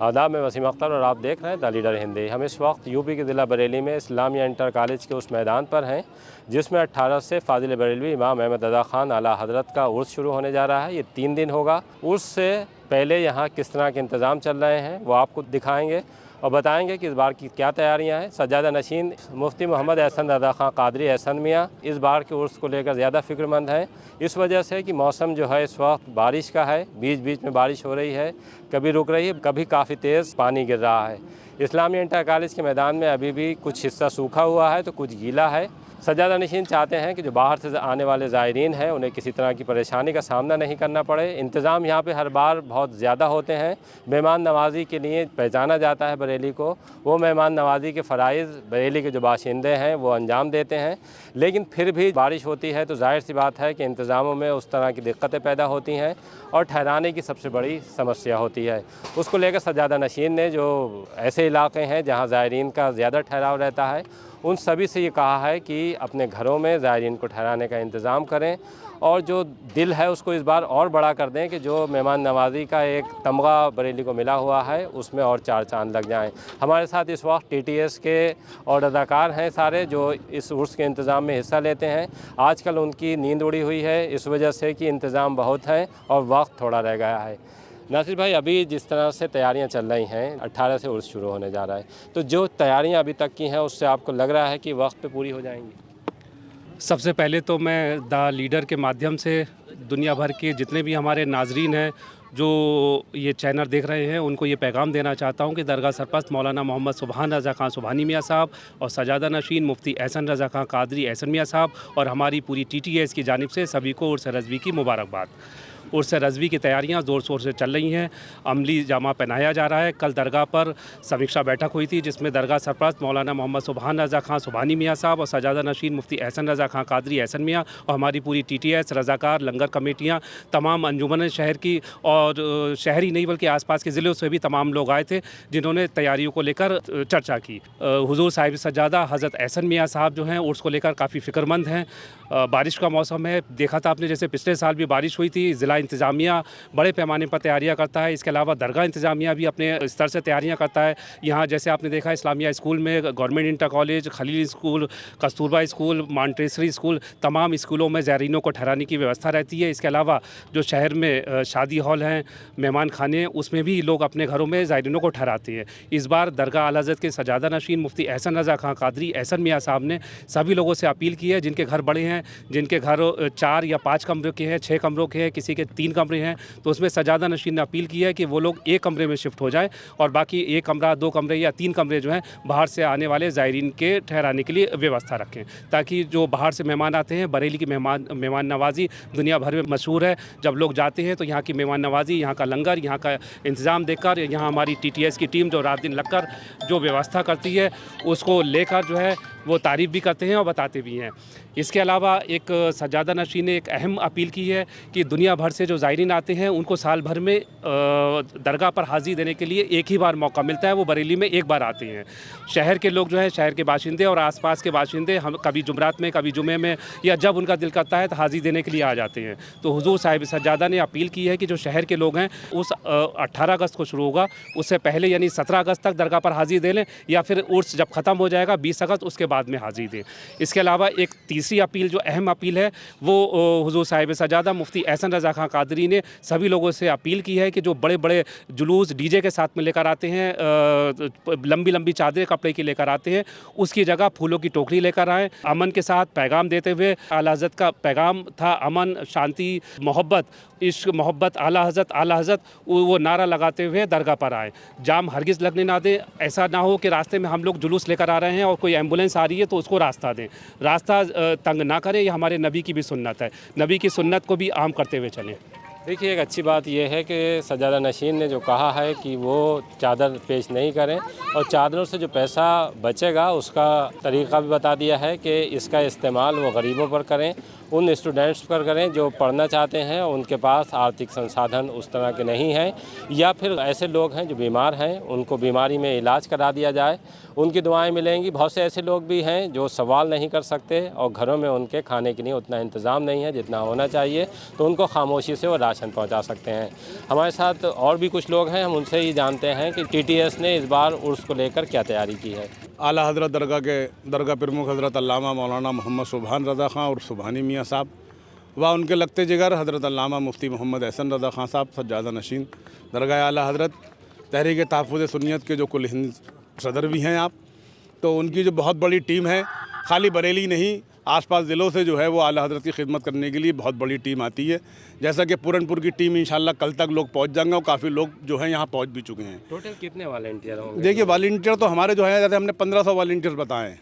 आदाब, मैं वसीम अख्तर और आप देख रहे हैं द लीडर हिंदी। हम इस वक्त यूपी के ज़िला बरेली में इस्लामिया इंटर कॉलेज के उस मैदान पर हैं जिसमें 18 से फाजिल बरेलवी इमाम अहमद रज़ा ख़ान आला हज़रत का उर्स शुरू होने जा रहा है। ये 3 दिन होगा। उर्स से पहले यहाँ किस तरह के इंतज़ाम चल रहे हैं वो आपको दिखाएंगे और बताएंगे कि इस बार की क्या तैयारियां हैं। सज्जादा नशीन मुफ्ती मोहम्मद एहसन रज़ा ख़ान क़ादरी एहसन मियाँ इस बार के उर्स को लेकर ज़्यादा फ़िक्रमंद हैं, इस वजह से कि मौसम जो है इस वक्त बारिश का है। बीच बीच में बारिश हो रही है, कभी रुक रही है, कभी काफ़ी तेज़ पानी गिर रहा है। इस्लामिया इंटर कॉलेज के मैदान में अभी भी कुछ हिस्सा सूखा हुआ है तो कुछ गीला है। सज्जादा नशीन चाहते हैं कि जो बाहर से आने वाले ज़ायरीन हैं उन्हें किसी तरह की परेशानी का सामना नहीं करना पड़े। इंतज़ाम यहाँ पे हर बार बहुत ज़्यादा होते हैं। मेहमान नवाज़ी के लिए पहचाना जाता है बरेली को। वो मेहमान नवाज़ी के फ़राइज़ बरेली के जो बाशिंदे हैं वो अंजाम देते हैं, लेकिन फिर भी बारिश होती है तो जाहिर सी बात है कि इंतज़ामों में उस तरह की दिक्कतें पैदा होती हैं और ठहराने की सबसे बड़ी समस्या होती है। उसको लेकर सज्जादा नशीन ने जो ऐसे इलाके हैं जहाँ ज़ायरीन का ज़्यादा ठहराव रहता है उन सभी से ये कहा है कि अपने घरों में ज़ायरीन को ठहराने का इंतज़ाम करें और जो दिल है उसको इस बार और बड़ा कर दें कि जो मेहमान नवाज़ी का एक तमगा बरेली को मिला हुआ है उसमें और 4 चांद लग जाएं। हमारे साथ इस वक्त टीटीएस के और अदाकार हैं सारे जो इस उर्स के इंतज़ाम में हिस्सा लेते हैं। आजकल उनकी नींद उड़ी हुई है इस वजह से कि इंतज़ाम बहुत हैं और वक्त थोड़ा रह गया है। नासिर भाई, अभी जिस तरह से तैयारियां चल रही हैं, 18 से उर्स शुरू होने जा रहा है, तो जो तैयारियां अभी तक की हैं उससे आपको लग रहा है कि वक्त पे पूरी हो जाएंगी? सबसे पहले तो मैं द लीडर के माध्यम से दुनिया भर के जितने भी हमारे नाजरीन हैं जो ये चैनल देख रहे हैं उनको ये पैगाम देना चाहता हूँ कि दरगाह सरपरस्त मौलाना मोहम्मद सुबहान रज़ा ख़ान सुबहानी मियाँ साहब और सज्जादा नशीन मुफ्ती एहसन रज़ा ख़ान क़ादरी एहसन मियाँ साहब और हमारी पूरी टीटीएस की जानिब से सभी को उर्स रज़वी की मुबारकबाद। उर्स रज़वी की तैयारियां ज़ोर शोर से चल रही हैं। अमली जामा पहनाया जा रहा है। कल दरगाह पर समीक्षा बैठक हुई थी जिसमें दरगाह सरपरस्त मौलाना मोहम्मद सुबहान रज़ा ख़ान सुबहानी मियाँ साहब और सज्जादा नशीन मुफ्ती एहसन रज़ा ख़ान क़ादरी एहसन मियाँ और हमारी पूरी टीटीएस रज़ाकार लंगर कमेटियाँ तमाम अंजुमन शहर की और शहरी नहीं बल्कि आसपास के ज़िलों से भी तमाम लोग आए थे जिन्होंने तैयारियों को लेकर चर्चा की। हुज़ूर साहिब सज्जादा हज़रत एहसन मियाँ साहब जो हैं उर्स को लेकर काफ़ी फ़िक्रमंद हैं। बारिश का मौसम है, देखा था आपने जैसे पिछले साल भी बारिश हुई थी। ज़िला इंतज़ामिया बड़े पैमाने पर तैयारियां करता है। इसके अलावा दरगाह इंतज़ामिया भी अपने स्तर से तैयारियां करता है। यहाँ जैसे आपने देखा इस्लामिया स्कूल में government inter college, Khalil school, Kasturba school, Montessori school, तमाम स्कूलों में ज़ायरीनों को ठहराने की व्यवस्था रहती है। इसके अलावा जो शहर में शादी हॉल हैं, मेहमान खाने, उसमें भी लोग अपने घरों में ज़ायरीनों को ठहराते हैं। इस बार दरगाह आला हज़रत के सज्जादा नशीन मुफ्ती एहसन रज़ा ख़ान क़ादरी एहसन मियाँ साहब ने सभी लोगों से अपील की है जिनके घर बड़े हैं, जिनके घर 4 या 5 कमरों के हैं, 6 कमरों के हैं, किसी के 3 कमरे हैं, तो उसमें सज्जादा नशीन ने अपील की है कि वो लोग एक कमरे में शिफ्ट हो जाएं और बाकी 1 कमरा, 2 कमरे या 3 कमरे जो हैं बाहर से आने वाले ज़ायरीन के ठहराने के लिए व्यवस्था रखें, ताकि जो बाहर से मेहमान आते हैं, बरेली की मेहमान नवाज़ी दुनिया भर में मशहूर है। जब लोग जाते हैं तो यहाँ की मेहमान नवाज़ी, यहाँ का लंगर, यहाँ का इंतज़ाम देखकर यहाँ हमारी टीटीएस की टीम जो रात दिन लगकर जो व्यवस्था करती है उसको लेकर जो है वो तारीफ़ भी करते हैं और बताते भी हैं। इसके अलावा एक सज्जादा नशीन ने एक अहम अपील की है कि दुनिया भर से जो ज़ायरीन आते हैं उनको साल भर में दरगाह पर हाज़िरी देने के लिए एक ही बार मौका मिलता है, वो बरेली में एक बार आते हैं। शहर के लोग जो हैं, शहर के बाशिंदे और आसपास के बाशिंदे, हम कभी जुमरात में, कभी जुमे में या जब उनका दिल करता है तो हाज़िरी देने के लिए आ जाते हैं। तो हुज़ूर साहिब सज्जादा ने अपील की है कि जो शहर के लोग हैं उस 18 अगस्त को शुरू होगा उससे पहले यानी 17 अगस्त तक दरगाह पर हाज़िरी दे लें या फिर उर्स जब ख़त्म हो जाएगा 20 अगस्त उसके बाद में हाज़िरी दें। इसके अलावा एक तीसरी अपील जो अहम अपील है वो हुज़ूर साहिब सज्जादा मुफ्ती एहसन रज़ा ख़ान क़ादरी ने सभी लोगों से अपील की है कि जो बड़े बड़े जुलूस डीजे के साथ में लेकर आते हैं, लंबी लंबी चादरें कपड़े की लेकर आते हैं, उसकी जगह फूलों की टोकरी लेकर आएँ। अमन के साथ पैगाम देते हुए, आला हज़रत का पैगाम था अमन, शांति, मोहब्बत, इश्क, मोहब्बत, आला हज़रत, वो नारा लगाते हुए दरगाह पर आए। जाम हरगिज़ लगने ना दें। ऐसा ना हो कि रास्ते में हम लोग जुलूस लेकर आ रहे हैं और कोई एम्बुलेंस आ रही है तो उसको रास्ता दें। रास्ता तंग ना करें, ये हमारे नबी की भी सुन्नत है। नबी की सुन्नत को भी आम करते हुए चलें। देखिए, एक अच्छी बात यह है कि सज्जादा नशीन ने जो कहा है कि वो चादर पेश नहीं करें और चादरों से जो पैसा बचेगा उसका तरीक़ा भी बता दिया है कि इसका इस्तेमाल वो गरीबों पर करें, उन स्टूडेंट्स पर करें जो पढ़ना चाहते हैं, उनके पास आर्थिक संसाधन उस तरह के नहीं हैं, या फिर ऐसे लोग हैं जो बीमार हैं, उनको बीमारी में इलाज करा दिया जाए, उनकी दुआएं मिलेंगी। बहुत से ऐसे लोग भी हैं जो सवाल नहीं कर सकते और घरों में उनके खाने के लिए उतना इंतज़ाम नहीं है जितना होना चाहिए, तो उनको खामोशी से वो राशन पहुंचा सकते हैं। हमारे साथ और भी कुछ लोग हैं, हम उनसे ही जानते हैं कि टीटीएस ने इस बार उर्स को लेकर क्या तैयारी की है। आला हज़रत दरगाह प्रमुख हज़रत अल्लामा मौलाना मोहम्मद सुबहान रज़ा ख़ान और सुबहानी मियाँ साहब व उनके लगते जिगर हज़रत अल्लामा मुफ्ती मोहम्मद एहसन रज़ा ख़ान साहब सज्जादा नशीन दरगाह आला हज़रत तहरीक तहफ़्फ़ुज़ सुन्नियत के जो कुल हिंद सदर भी हैं आप, तो उनकी जो बहुत बड़ी टीम है, खाली बरेली नहीं आसपास ज़िलों से जो है वो आला हज़रत की खिदमत करने के लिए बहुत बड़ी टीम आती है। जैसा कि पूरनपुर की टीम इंशाल्लाह कल तक लोग पहुंच जाएंगे और काफ़ी लोग जो हैं यहाँ पहुंच भी चुके हैं। टोटल कितने वॉलंटियर होंगे? देखिए वॉलंटियर तो हमारे जो है, जैसे हमने 1500 वॉलंटियर बताए हैं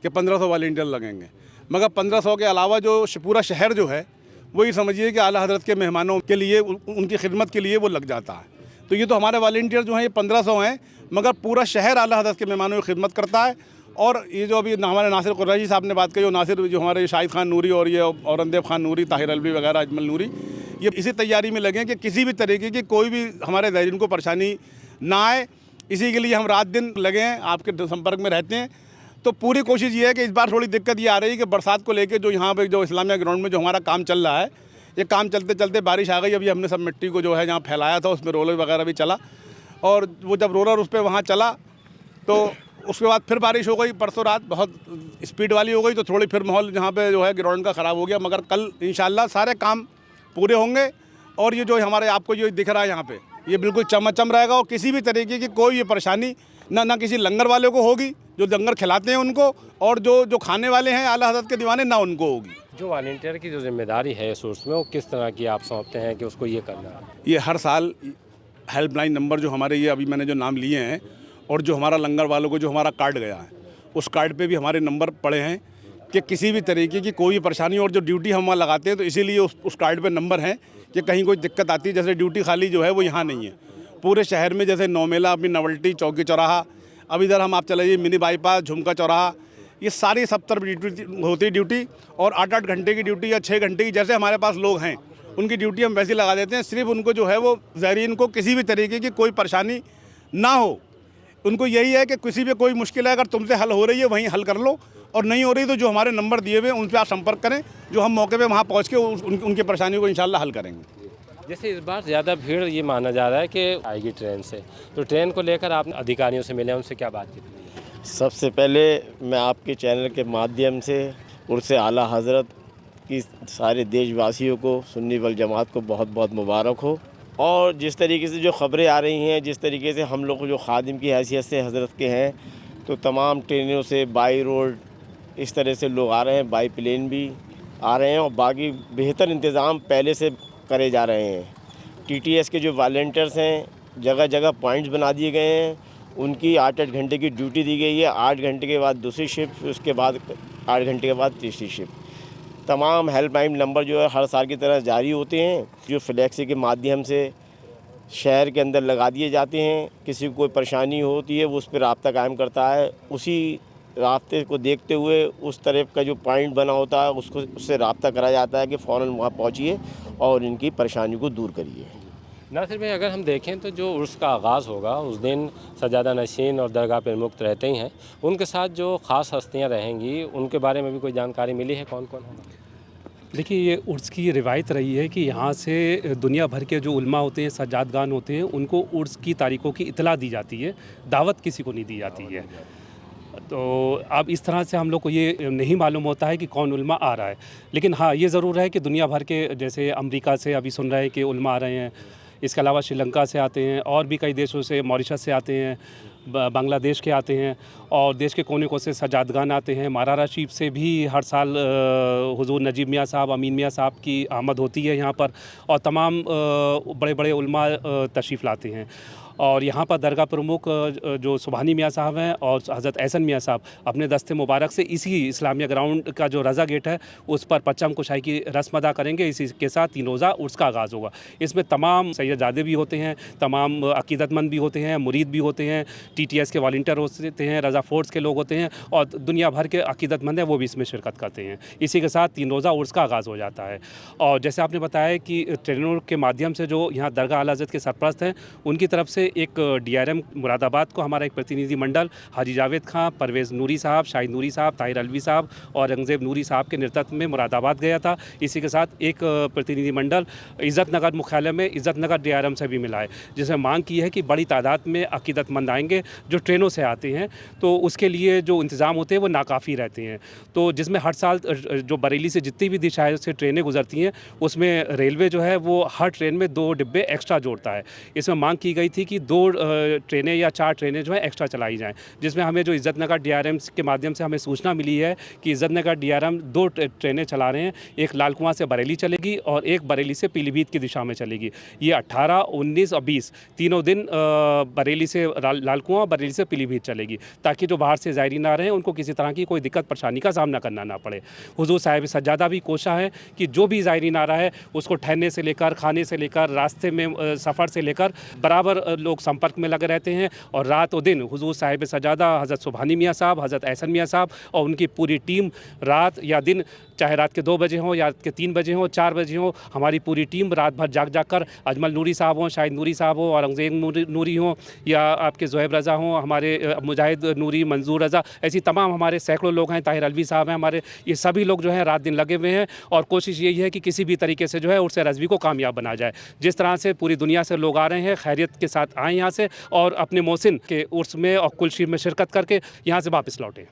कि 1500 वॉलंटियर लगेंगे, मगर 1500 के अलावा जो पूरा शहर जो है वही समझिए कि आला हज़रत के मेहमानों के लिए उनकी खिदमत के लिए वो लग जाता है। तो ये तो हमारे वॉलंटियर जो हैं ये 1500 हैं, मगर पूरा शहर आला हज़रत के मेहमानों की खिदमत करता है। और ये जो अभी हमारे नासिर कुरैशी साहब ने बात कही, नासिर जो हमारे शाहिद खान नूरी और ये औरंगजेब खान नूरी, ताहिर अलवी वगैरह, अजमल नूरी, ये इसी तैयारी में लगे हैं कि किसी भी तरीके की कोई भी हमारे ज़ायरीन को परेशानी ना आए। इसी के लिए हम रात दिन लगे हैं, आपके संपर्क में रहते हैं। तो पूरी कोशिश ये है कि इस बार थोड़ी दिक्कत ये आ रही है कि बरसात को लेकर जो यहाँ पर जो इस्लामिया ग्राउंड में जो हमारा काम चल रहा है, ये काम चलते चलते बारिश आ गई। अभी हमने सब मिट्टी को जो है जहाँ फैलाया था उसमें रोलर वगैरह भी चला, और वो जब रोलर उस पर वहाँ चला तो उसके बाद फिर बारिश हो गई। परसों रात बहुत स्पीड वाली हो गई, तो थोड़ी फिर माहौल यहाँ पे जो है ग्राउंड का ख़राब हो गया। मगर कल इंशाल्लाह सारे काम पूरे होंगे और ये जो हमारे आपको जो दिख रहा है यहाँ पे, ये बिल्कुल चमाचम रहेगा और किसी भी तरीके की कोई ये परेशानी ना किसी लंगर वाले को होगी, जो लंगर खिलाते हैं उनको, और जो खाने वाले हैं आला हज़रत के दीवाने, ना उनको होगी। जो वॉलंटियर की जो जिम्मेदारी है इस उर्स में, वो किस तरह की आप सौंपते हैं कि उसको ये करना है? ये हर साल हेल्पलाइन नंबर जो हमारे, ये अभी मैंने जो नाम लिए हैं, और जो हमारा लंगर वालों को जो हमारा कार्ड गया है उस कार्ड पे भी हमारे नंबर पड़े हैं कि किसी भी तरीके की कोई परेशानी, और जो ड्यूटी हम वहाँ लगाते हैं तो इसीलिए उस कार्ड पे नंबर हैं कि कहीं कोई दिक्कत आती है। जैसे ड्यूटी खाली जो है वो यहाँ नहीं है, पूरे शहर में जैसे नौमेला, अपनी नवल्टी, चौकी चौराहा, अब इधर हम आप चले जाइए मिनी बाईपास, झुमका चौराहा, ये सारी 70 ड्यूटी होती है ड्यूटी, और 8-8 घंटे की ड्यूटी या 6 घंटे की, जैसे हमारे पास लोग हैं उनकी ड्यूटी हम वैसे लगा देते हैं। सिर्फ उनको जो है वो ज़ायरीन को किसी भी तरीके की कोई परेशानी ना हो, उनको यही है कि किसी भी कोई मुश्किल है अगर तुमसे हल हो रही है वहीं हल कर लो, और नहीं हो रही तो जो हमारे नंबर दिए हुए हैं उन पर आप संपर्क करें, जो हम मौके पे वहाँ पहुँच के उनकी परेशानियों को इंशाल्लाह हल करेंगे। जैसे इस बार ज़्यादा भीड़ ये माना जा रहा है कि आएगी ट्रेन से, तो ट्रेन को लेकर आप अधिकारियों से मिले, उनसे क्या बातचीत हुई? सबसे पहले मैं आपके चैनल के माध्यम से उर्स आला हज़रत की सारे देशवासियों को, सुन्नी वल जमात को बहुत बहुत मुबारक हो। और जिस तरीके से जो ख़बरें आ रही हैं, जिस तरीके से हम लोग जो खादिम की हैसियत से हज़रत के हैं, तो तमाम ट्रेनों से बाई रोड इस तरह से लोग आ रहे हैं, बाई प्लेन भी आ रहे हैं, और बाकी बेहतर इंतज़ाम पहले से करे जा रहे हैं। टीटीएस के जो वॉलंटियर्स हैं, जगह जगह पॉइंट्स बना दिए गए हैं, उनकी 8-8 घंटे की ड्यूटी दी गई है। 8 घंटे के बाद दूसरी शिफ्ट, उसके बाद 8 घंटे के बाद तीसरी शिफ्ट। तमाम हेल्पलाइन नंबर जो है हर साल की तरह जारी होते हैं, जो फ्लैक्सी के माध्यम से शहर के अंदर लगा दिए जाते हैं। किसी को कोई परेशानी होती है वो उस पर रब्ता कायम करता है, उसी रास्ते को देखते हुए उस तरफ का जो पॉइंट बना होता है उसको उससे रब्ता करा जाता है कि फ़ौरन वहाँ पहुँचिए और इनकी परेशानी को दूर करिए। नासिर भाई, अगर हम देखें तो जो उर्स का आगाज़ होगा उस दिन सज्जादा नशीन और दरगाह प्रमुख रहते ही हैं, उनके साथ जो ख़ास हस्तियां रहेंगी उनके बारे में भी कोई जानकारी मिली है? कौन कौन होगा? देखिए, ये उर्स की रिवायत रही है कि यहाँ से दुनिया भर के जो उलमा होते हैं, सज्जादगान होते हैं, उनको उर्स की तारीख़ों की इतला दी जाती है, दावत किसी को नहीं दी जाती है। तो अब इस तरह से हम लोग को ये नहीं मालूम होता है कि कौन उलमा आ रहा है। लेकिन हाँ, ये ज़रूर है कि दुनिया भर के, जैसे अमेरिका से अभी सुन रहे हैं कि उलमा आ रहे हैं, इसके अलावा श्रीलंका से आते हैं, और भी कई देशों से, मॉरिशस से आते हैं, बांग्लादेश के आते हैं, और देश के कोने कोने से सज्जादगान आते हैं। मारारा शरीफ से भी हर साल हुजूर नजीब मियाँ साहब, अमीन मियाँ साहब की आमद होती है यहाँ पर, और तमाम बड़े बड़े उलमा तशरीफ़ लाते हैं। और यहाँ पर दरगाह प्रमुख जो सुबहानी मियाँ साहब हैं और हज़रत एहसन मियाँ साहब अपने दस्ते मुबारक से इसी इस्लामिया ग्राउंड का जो रज़ा गेट है उस पर परचम कुशाई की रस्म अदा करेंगे। इसी के साथ 3 रोज़ा उर्स का आगाज़ होगा। इसमें तमाम सैयदजादे भी होते हैं, तमाम अकीदतमंद भी होते हैं, मुरीद भी होते हैं, टीटीएस के वॉलंटियर होते हैं, रज़ा फोर्स के लोग होते हैं, और दुनिया भर के अकीदतमंद हैं वो भी इसमें शिरकत करते हैं। इसी के साथ 3 रोज़ा उर्स का आगाज़ हो जाता है। और जैसे आपने बताया कि ट्रेनों के माध्यम से जो यहाँ दरगाह आला हज़रत के सरपरस्त हैं, उनकी तरफ से एक DRM मुरादाबाद को हमारा एक प्रतिनिधि मंडल हाजी जावेद खां, परवेज़ नूरी साहब, शाहिद नूरी साहब, ताहिर अलवी साहब और औरंगज़ेब नूरी साहब के नेतृत्व में मुरादाबाद गया था। इसी के साथ एक प्रतिनिधि मंडल इज़्ज़त नगर मुख्यालय में इज़्ज़त नगर DRM से भी मिला है, जिसमें मांग की है कि बड़ी तादाद में अकीदतमंद आएंगे जो ट्रेनों से आते हैं, तो उसके लिए जो इंतज़ाम होते हैं वो नाकाफ़ी रहते हैं। तो जिसमें हर साल जो बरेली से जितनी भी दिशाओं से ट्रेनें गुजरती हैं उसमें रेलवे जो है वो हर ट्रेन में 2 डिब्बे एक्स्ट्रा जोड़ता है। इसमें मांग की गई थी कि 2 ट्रेनें या 4 ट्रेनें जो है एक्स्ट्रा चलाई जाएँ, जिसमें हमें जो इज़्ज़त नगर DRM के माध्यम से हमें सूचना मिली है कि इज़्ज़त नगर DRM 2 ट्रेनें चला रहे हैं। एक लालकुआं से बरेली चलेगी और एक बरेली से पीलीभीत की दिशा में चलेगी। ये 18, 19 और 20 तीनों दिन बरेली से लालकुआं, बरेली से पीलीभीत चलेगी, ताकि जो बाहर से ज़ायरीन आ रहे हैं उनको किसी तरह की कोई दिक्कत परेशानी का सामना करना ना पड़े। हुजूर साहिब सज्जादा भी कोशा है कि जो भी ज़ायरीन आ रहा है उसको ठहरने से लेकर, खाने से लेकर, रास्ते में सफ़र से लेकर बराबर लोग संपर्क में लगे रहते हैं। और रात और दिन हुजूर साहिब सज्जादा हज़रत सुबहानी मियाँ साहब, हज़रत एहसन मियाँ साहब और उनकी पूरी टीम रात या दिन, चाहे रात के 2 बजे हों या रात के 3 बजे हों, 4 बजे हों, हमारी पूरी टीम रात भर जाग कर अजमल नूरी साहब हों, शाहिद नूरी साहब हों, औरंगज़ेब नूरी हों या आपके ज़ुहैब रज़ा हों, हमारे मुजाहिद नूरी, मंजूर रज़ा, ऐसी तमाम हमारे सैकड़ों लोग हैं, ताहिर अलवी साहब हैं हमारे, ये सभी लोग जो हैं रात दिन लगे हुए हैं। और कोशिश यही है कि किसी भी तरीके से जो है उर्स रज़वी को कामयाब बना जाए। जिस तरह से पूरी दुनिया से लोग आ रहे हैं, खैरियत के साथ आएँ यहाँ से और अपने मोहसिन के उर्स में और कुलशीर में शिरकत करके यहाँ से वापस लौटें।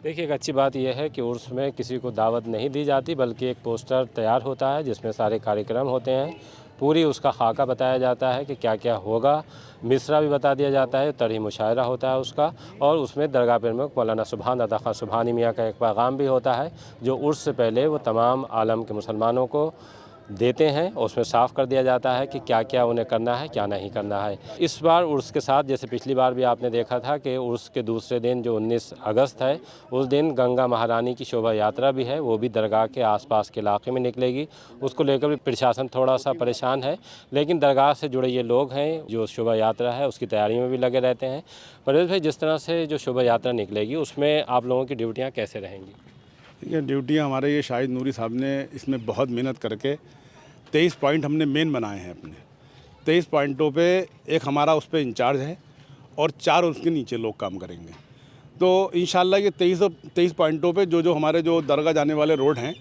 देखिए, एक अच्छी बात यह है कि उर्स में किसी को दावत नहीं दी जाती, बल्कि एक पोस्टर तैयार होता है जिसमें सारे कार्यक्रम होते हैं, पूरी उसका खाका बताया जाता है कि क्या क्या होगा, मिसरा भी बता दिया जाता है, तरही मुशायरा होता है उसका, और उसमें दरगाह प्रमुख मौलाना सुभान अता खां सुभानी मियाँ का एक पैगाम भी होता है जो उर्स से पहले वो तमाम आलम के मुसलमानों को देते हैं। और उसमें साफ़ कर दिया जाता है कि क्या क्या उन्हें करना है, क्या नहीं करना है। इस बार उर्स के साथ, जैसे पिछली बार भी आपने देखा था कि उर्स के दूसरे दिन जो 19 अगस्त है, उस दिन गंगा महारानी की शोभा यात्रा भी है, वो भी दरगाह के आसपास के इलाके में निकलेगी। उसको लेकर भी प्रशासन थोड़ा सा परेशान है, लेकिन दरगाह से जुड़े ये लोग हैं जो शोभा यात्रा है उसकी तैयारी में भी लगे रहते हैं। परवेज़ भाई, जिस तरह से जो शोभा यात्रा निकलेगी उसमें आप लोगों की ड्यूटियाँ कैसे रहेंगी? ये ड्यूटियाँ हमारे ये शाहिद नूरी साहब ने इसमें बहुत मेहनत करके 23 पॉइंट हमने मेन बनाए हैं अपने। 23 पॉइंटों पे एक हमारा उस पर इंचार्ज है और 4 उसके नीचे लोग काम करेंगे। तो इंशाल्लाह ये 23 पॉइंटों पे जो हमारे जो दरगाह जाने वाले रोड हैं,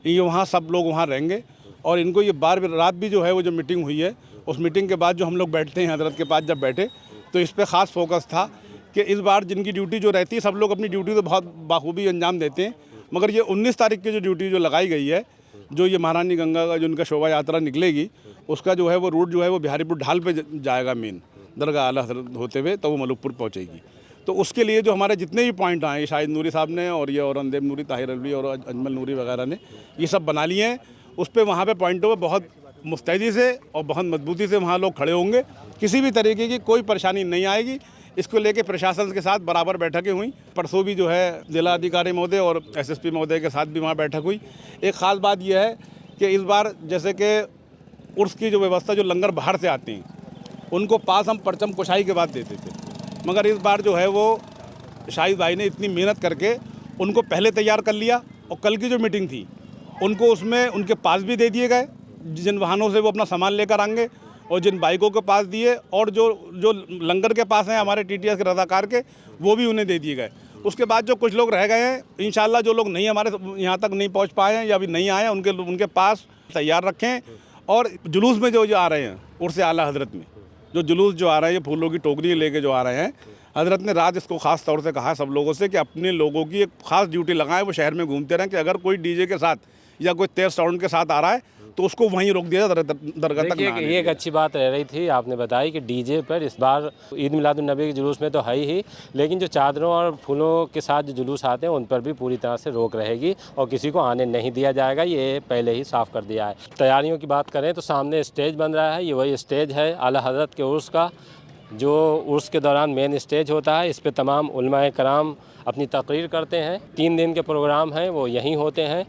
ये वहाँ सब लोग वहाँ रहेंगे। और इनको ये रात भी जो है वो जो मीटिंग हुई है, उस मीटिंग के बाद जो हम लोग बैठते हैं हज़रत के पास, जब बैठे तो इस पर ख़ास फोकस था कि इस बार जिनकी ड्यूटी जो रहती है, सब लोग अपनी ड्यूटी तो बहुत बाखूबी अंजाम देते हैं, मगर ये 19 तारीख की जो ड्यूटी जो लगाई गई है, जो ये महारानी गंगा का जो उनका शोभा यात्रा निकलेगी, उसका जो है वो रूट जो है वो बिहारीपुर ढाल पे जाएगा, मेन दरगाह आला हज़रत होते हुए तो वो मलुकपुर पहुँचेगी। तो उसके लिए जो हमारे जितने भी पॉइंट आए, शाहिद नूरी साहब ने और ये औरंगज़ेब नूरी, ताहिर अलवी और अजमल नूरी वगैरह ने ये सब बना लिए हैं। उस पर वहाँ पे पॉइंटों पर बहुत मुस्तैदी से और बहुत मजबूती से वहाँ लोग खड़े होंगे, किसी भी तरीके की कोई परेशानी नहीं आएगी। इसको लेके प्रशासन के साथ बराबर बैठकें हुई। परसों भी जो है जिला अधिकारी महोदय और SSP महोदय के साथ भी वहाँ बैठक हुई। एक ख़ास बात यह है कि इस बार जैसे कि उर्स की जो व्यवस्था, जो लंगर बाहर से आते हैं उनको पास हम परचम कुशाई के बाद देते थे, मगर इस बार जो है वो शाहिद भाई ने इतनी मेहनत करके उनको पहले तैयार कर लिया। और कल की जो मीटिंग थी उनको उसमें उनके पास भी दे दिए गए, जिन वाहनों से वो अपना सामान लेकर आएंगे, और जिन बाइकों के पास दिए, और जो लंगर के पास हैं हमारे TTS के रज़ाकार के, वो भी उन्हें दे दिए गए। उसके बाद जो कुछ लोग रह गए हैं, इंशाल्लाह जो लोग नहीं हमारे यहाँ तक नहीं पहुँच पाए हैं या अभी नहीं आए हैं, उनके पास तैयार रखें। और जुलूस में जो आ रहे हैं उर्स आला हज़रत में जो जुलूस जो आ रहे हैं, ये फूलों की टोकरी लेके जो आ रहे हैं, हज़रत ने रात इसको ख़ास तौर से कहा सब लोगों से कि अपने लोगों की एक ख़ास ड्यूटी लगाएं, वो शहर में घूमते रहें कि अगर कोई DJ के साथ या कोई तेज़ साउंड के साथ आ रहा है तो उसको वहीं रोक दिया दरगाह तक। ये एक अच्छी बात रह रही थी, आपने बताई कि DJ पर इस बार ईद मिलादुन्नबी के जुलूस में तो है ही, लेकिन जो चादरों और फूलों के साथ जो जुलूस आते हैं उन पर भी पूरी तरह से रोक रहेगी और किसी को आने नहीं दिया जाएगा। ये पहले ही साफ़ कर दिया है। तैयारियों की बात करें तो सामने स्टेज बन रहा है, ये वही स्टेज है आला हज़रत के उर्स का, जो उर्स के दौरान मेन स्टेज होता है। इस पर तमाम उलमाए कराम अपनी तकरीर करते हैं। 3 दिन के प्रोग्राम हैं वो यहीं होते हैं।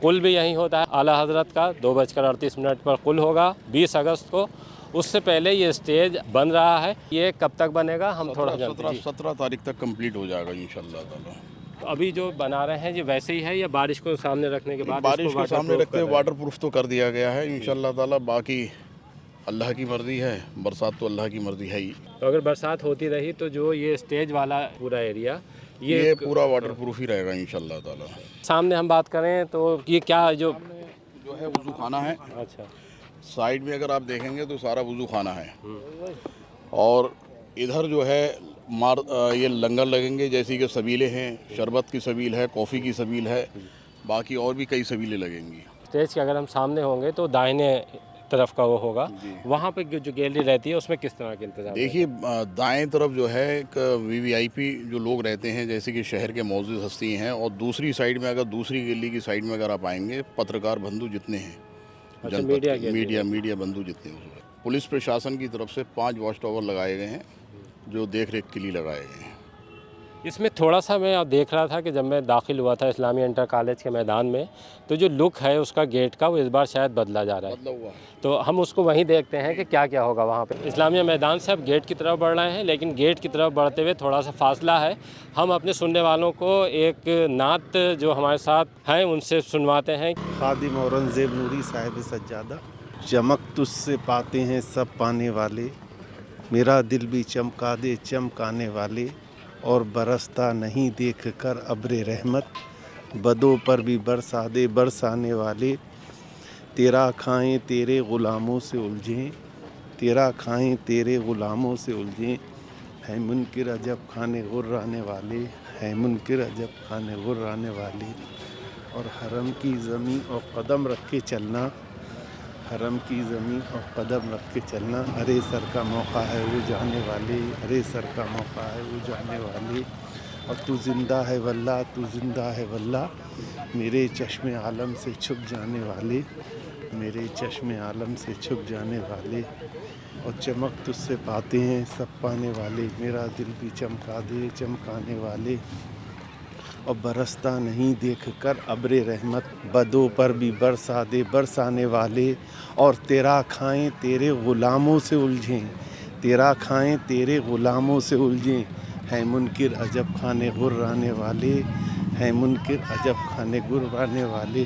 कुल भी यहीं होता है आला हज़रत का। 2:38 पर कुल होगा 20 अगस्त को। उससे पहले ये स्टेज बन रहा है। ये कब तक बनेगा हम थोड़ा 17 तारीख तक कंप्लीट हो जाएगा इंशाल्लाह ताला। तो अभी जो बना रहे हैं ये वैसे ही है या बारिश को सामने रखने के बाद? बारिश को सामने रखते हुए वाटर प्रूफ तो कर दिया गया है इंशाल्लाह ताला। बाकी अल्लाह की मर्ज़ी है, बरसात तो अल्लाह की मर्ज़ी है ही। तो अगर बरसात होती रही तो जो ये स्टेज वाला पूरा एरिया ये पूरा वाटर प्रूफ ही रहेगा इंशाल्लाह ताला। सामने हम बात करें तो ये क्या जो है वज़ू खाना है। अच्छा, साइड में अगर आप देखेंगे तो सारा वज़ू खाना है। और इधर जो है ये लंगर लगेंगे, जैसे कि सबीलें हैं, शरबत की सबील है, कॉफ़ी की सबील है, बाकी और भी कई सबीलें लगेंगी। स्टेज के अगर हम सामने होंगे तो दाहिने तरफ का वो होगा, वहाँ पे जो गैलरी रहती है उसमें किस तरह के इंतजाम? देखिए दाएं तरफ जो है एक वीवीआईपी जो लोग रहते हैं, जैसे कि शहर के मौजूद हस्ती हैं, और दूसरी साइड में अगर दूसरी गली की साइड में अगर आप आएंगे, पत्रकार बंधु जितने हैं, अच्छा, मीडिया बंधु जितने हैं, पुलिस प्रशासन की तरफ से 5 वॉच टावर लगाए गए हैं जो देख रेख के लिए लगाए गए हैं। इसमें थोड़ा सा मैं देख रहा था कि जब मैं दाखिल हुआ था इस्लामिया इंटर कॉलेज के मैदान में, तो जो लुक है उसका गेट का वो इस बार शायद बदला जा रहा है। बदला हुआ है। तो हम उसको वहीं देखते हैं कि क्या क्या होगा वहाँ पे। इस्लामिया मैदान से अब गेट की तरफ बढ़ रहे हैं, लेकिन गेट की तरफ बढ़ते हुए थोड़ा सा फासला है। हम अपने सुनने वालों को एक नात जो हमारे साथ हैं उनसे सुनवाते हैं। खादिम औरंगज़ेब नूरी साहिब सज्जादा। चमक तुझसे पाते हैं सब पाने वाले, मेरा दिल भी चमका दे चमकाने वाले, और बरसता नहीं देख कर अब्रे रहमत, बदों पर भी बरसा दे बरसाने वाले, तेरा खाएं तेरे ग़ुलामों से उलझें, तेरा खाएं तेरे ग़ुलामों से उलझें, है मुनकिर अजब खाने गुर्राने वाले, है मुनकिर अजब खाने गुर्राने वाले। और हरम की ज़मीं और कदम रख के चलना, हरम की ज़मीं और कदम रख के चलना, अरे सर का मौका है वो जाने वाले, अरे सर का मौका है वो जाने वाले, और तू ज़िंदा है वल्लाह, तू ज़िंदा है वल्लाह, मेरे चश्मे आलम से छुप जाने वाले, मेरे चश्मे आलम से छुप जाने वाले, और चमक तुझसे पाते हैं सब पाने वाले, मेरा दिल भी चमका दे चमकाने वाले, और बरसता नहीं देखकर अब्रे रहमत, बदों पर भी बरसा दे बरसाने वाले, और तेरा खाएं तेरे ग़ुलामों से उलझें, तेरा खाएं तेरे ग़ुलामों से उलझें, है मुनकिर अजब खाने गुर्राने वाले, है मुनकिर अजब खाने गुर्राने वाले,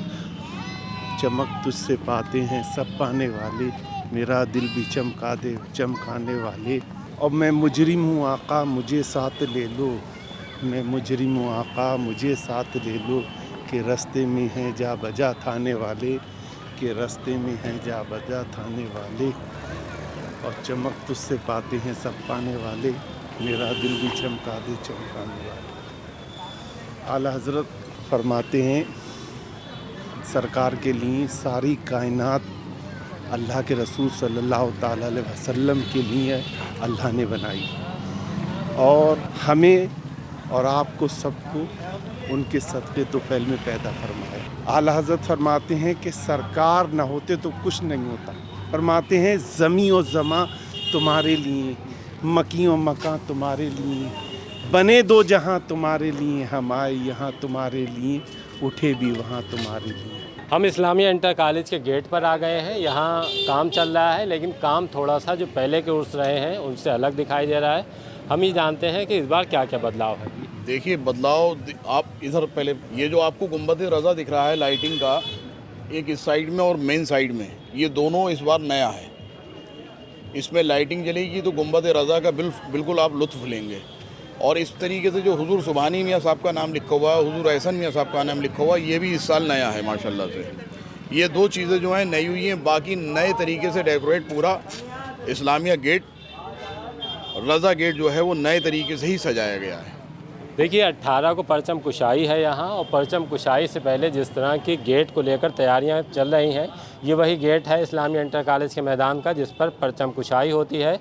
चमक तुझसे पाते हैं सब पाने वाले, मेरा दिल भी चमका दे चमकाने वाले। और मैं मुजरिम हूँ आका मुझे साथ ले लो, मैं मुजरिम हूँ आका मुझे साथ ले लो, कि रास्ते में हैं जा बजा थाने वाले, के रास्ते में हैं जा बजा थाने वाले, और चमक तुझसे पाते हैं सब पाने वाले, मेरा दिल भी चमका दे चमकाने वाले। आला हज़रत फरमाते हैं सरकार के लिए सारी कायनात अल्लाह के रसूल सल्लल्लाहु ताला अलैहि वसल्लम के लिए अल्लाह ने बनाई, और हमें और आपको सबको उनके सदक़े तोफ़ैल में पैदा फरमाया। आला हज़रत फरमाते हैं कि सरकार न होते तो कुछ नहीं होता। फरमाते हैं ज़मी और ज़मा तुम्हारे लिए, मकी और मकां तुम्हारे लिए, बने दो जहां तुम्हारे लिए, हम आए यहाँ तुम्हारे लिए, उठे भी वहाँ तुम्हारे लिए। हम इस्लामिया इंटर कॉलेज के गेट पर आ गए हैं। यहाँ काम चल रहा है, लेकिन काम थोड़ा सा जो पहले के उर्स रहे हैं उनसे अलग दिखाई दे रहा है। हम ही जानते हैं कि इस बार क्या क्या बदलाव है। देखिए बदलाव आप इधर पहले ये जो आपको गुंबद रज़ा दिख रहा है लाइटिंग का, एक इस साइड में और मेन साइड में, ये दोनों इस बार नया है। इसमें लाइटिंग जलेगी तो गुंबद रज़ा का बिल्कुल आप लुत्फ़ लेंगे। और इस तरीके से जो हुजूर सुबहानी मियाँ साहब का नाम लिखा हुआ है, हुजूर एहसन मियाँ साहब का नाम लिखा हुआ है, ये भी इस साल नया है माशाल्लाह से। ये 2 चीज़ें जो हैं नई हुई हैं। बाकी नए तरीके से डेकोरेट पूरा इस्लामिया गेट, रज़ा गेट जो है वो नए तरीके से ही सजाया गया है। देखिए 18 को परचम कुशाई है यहाँ, और परचम कुशाई से पहले जिस तरह की गेट को लेकर तैयारियाँ चल रही हैं, ये वही गेट है इस्लामिया इंटर कॉलेज के मैदान का जिस पर परचम कुशाई होती है।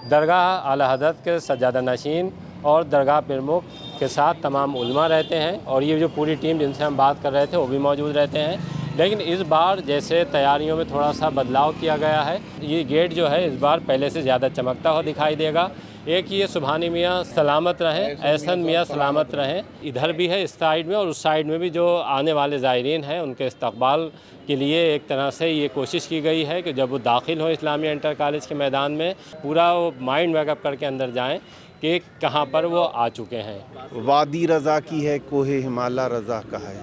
दरगाह आला हज़रत के सज्जादा नशीन और दरगाह प्रमुख के साथ तमाम उलमा रहते हैं, और ये जो पूरी टीम जिनसे हम बात कर रहे थे वो भी मौजूद रहते हैं। लेकिन इस बार जैसे तैयारियों में थोड़ा सा बदलाव किया गया है, ये गेट जो है इस बार पहले से ज़्यादा चमकता हुआ दिखाई देगा। एक ये सुबहानी मियाँ सलामत रहें, एहसन मियाँ सलामत रहें, इधर भी है इस साइड में, और उस साइड में भी जो आने वाले ज़ायरीन हैं उनके इस्तकबाल के लिए एक तरह से ये कोशिश की गई है कि जब वो दाखिल हो इस्लामिया इंटर कॉलेज के मैदान में, पूरा वो माइंड मेकअप करके अंदर जाएं कि कहाँ पर वो आ चुके हैं। वादी रज़ा की है कोहे हिमाला रज़ा का है,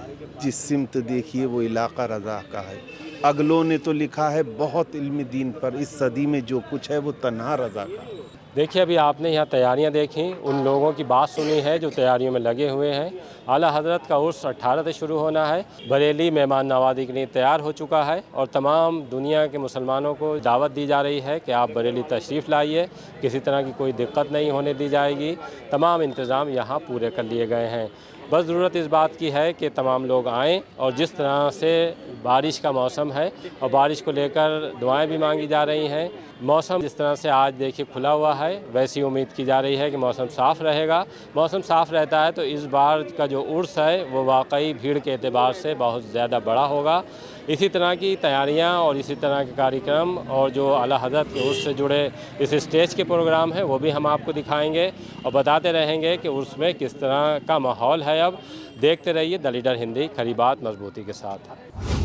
जिस सिमत देखिए वो इलाका रज़ा का है। अगलों ने तो लिखा है बहुत इल्म दीन पर, इस सदी में जो कुछ है वो तन्हा रज़ा का। देखिए, अभी आपने यहाँ तैयारियाँ देखी, उन लोगों की बात सुनी है जो तैयारियों में लगे हुए हैं। आला हज़रत का उर्स 18 से शुरू होना है। बरेली मेहमान नवाज़ी के लिए तैयार हो चुका है और तमाम दुनिया के मुसलमानों को दावत दी जा रही है कि आप बरेली तशरीफ़ लाइए, किसी तरह की कोई दिक्कत नहीं होने दी जाएगी। तमाम इंतज़ाम यहाँ पूरे कर लिए गए हैं। बस ज़रूरत इस बात की है कि तमाम लोग आएँ और जिस तरह से बारिश का मौसम है और बारिश को लेकर दुआएं भी मांगी जा रही हैं। मौसम जिस तरह से आज देखिए खुला हुआ है, वैसी उम्मीद की जा रही है कि मौसम साफ़ रहेगा। मौसम साफ़ रहता है तो इस बार का जो उर्स है वो वाकई भीड़ के एतबार से बहुत ज़्यादा बड़ा होगा। इसी तरह की तैयारियां और इसी तरह के कार्यक्रम और जो आला हज़रत के उर्स से जुड़े इस स्टेज के प्रोग्राम हैं वो भी हम आपको दिखाएंगे और बताते रहेंगे कि उर्स में किस तरह का माहौल है। अब देखते रहिए द लीडर हिंदी, खरी बात मजबूती के साथ।